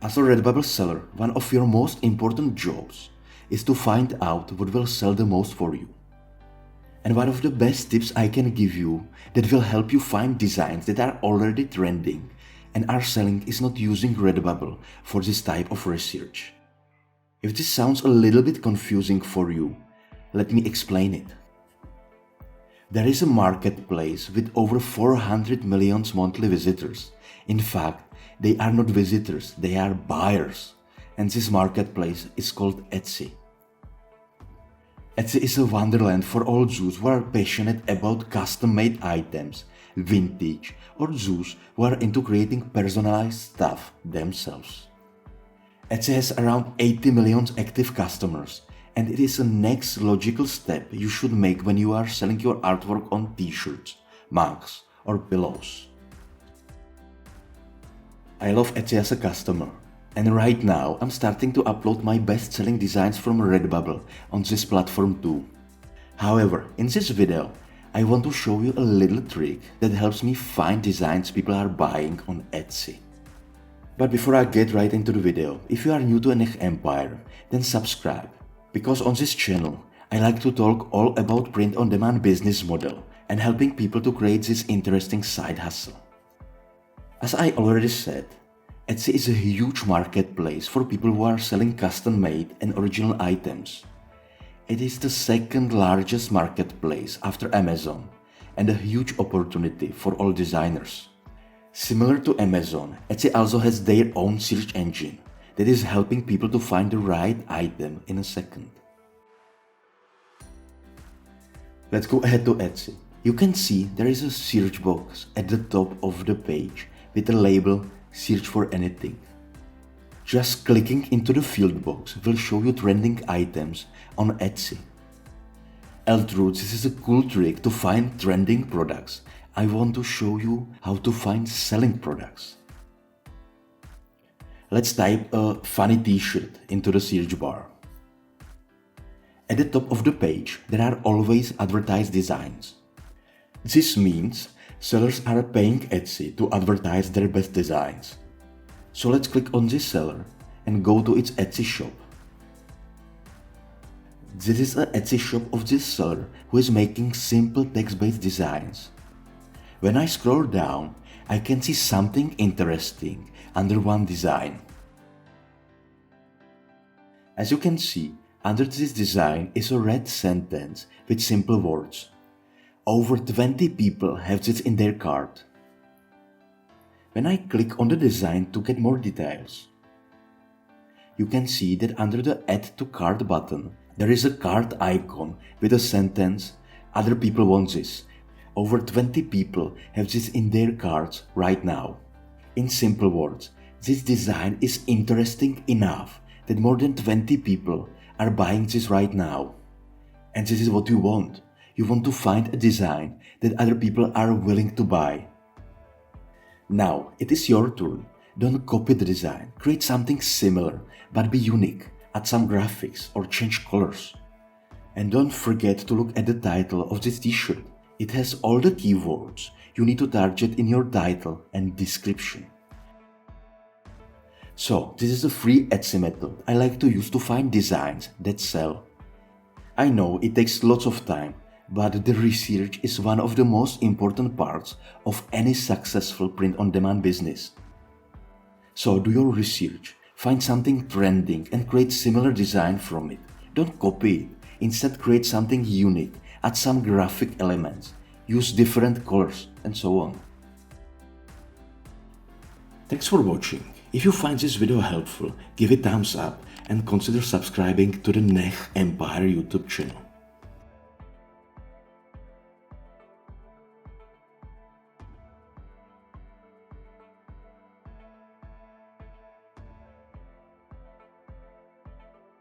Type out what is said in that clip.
As a Redbubble seller, one of your most important jobs is to find out what will sell the most for you. And one of the best tips I can give you that will help you find designs that are already trending and are selling is not using Redbubble for this type of research. If this sounds a little bit confusing for you, let me explain it. There is a marketplace with over 400 million monthly visitors. In fact, they are not visitors, they are buyers. And this marketplace is called Etsy. Etsy is a wonderland for all those who are passionate about custom-made items, vintage, or those who are into creating personalized stuff themselves. Etsy has around 80 million active customers, and it is the next logical step you should make when you are selling your artwork on t-shirts, mugs, or pillows. I love Etsy as a customer, and right now I'm starting to upload my best-selling designs from Redbubble on this platform too. However, in this video, I want to show you a little trick that helps me find designs people are buying on Etsy. But before I get right into the video, if you are new to NechEmpire, then subscribe, because on this channel, I like to talk all about print-on-demand business model and helping people to create this interesting side hustle. As I already said, Etsy is a huge marketplace for people who are selling custom-made and original items. It is the second largest marketplace after Amazon and a huge opportunity for all designers. Similar to Amazon, Etsy also has their own search engine that is helping people to find the right item in a second. Let's go ahead to Etsy. You can see there is a search box at the top of the page with the label "Search for anything." Just clicking into the field box will show you trending items on Etsy. Although this is a cool trick to find trending products, I want to show you how to find selling products. Let's type a funny t-shirt into the search bar. At the top of the page, there are always advertised designs. This means sellers are paying Etsy to advertise their best designs. So let's click on this seller and go to its Etsy shop. This is an Etsy shop of this seller who is making simple text-based designs. When I scroll down, I can see something interesting under one design. As you can see, under this design is a red sentence with simple words. Over 20 people have this in their cart. When I click on the design to get more details, you can see that under the Add to Cart button, there is a cart icon with a sentence, "Other people want this. Over 20 people have this in their carts right now." In simple words, this design is interesting enough that more than 20 people are buying this right now. And this is what you want. You want to find a design that other people are willing to buy. Now, it is your turn. Don't copy the design. Create something similar, but be unique. Add some graphics or change colors. And don't forget to look at the title of this t-shirt. It has all the keywords you need to target in your title and description. So, this is a free Etsy method I like to use to find designs that sell. I know it takes lots of time, but the research is one of the most important parts of any successful print-on-demand business. So do your research, find something trending and create similar design from it. Don't copy it, instead create something unique, add some graphic elements, use different colors and so on. Thanks for watching. If you find this video helpful, give it a thumbs up and consider subscribing to the NechEmpire YouTube channel.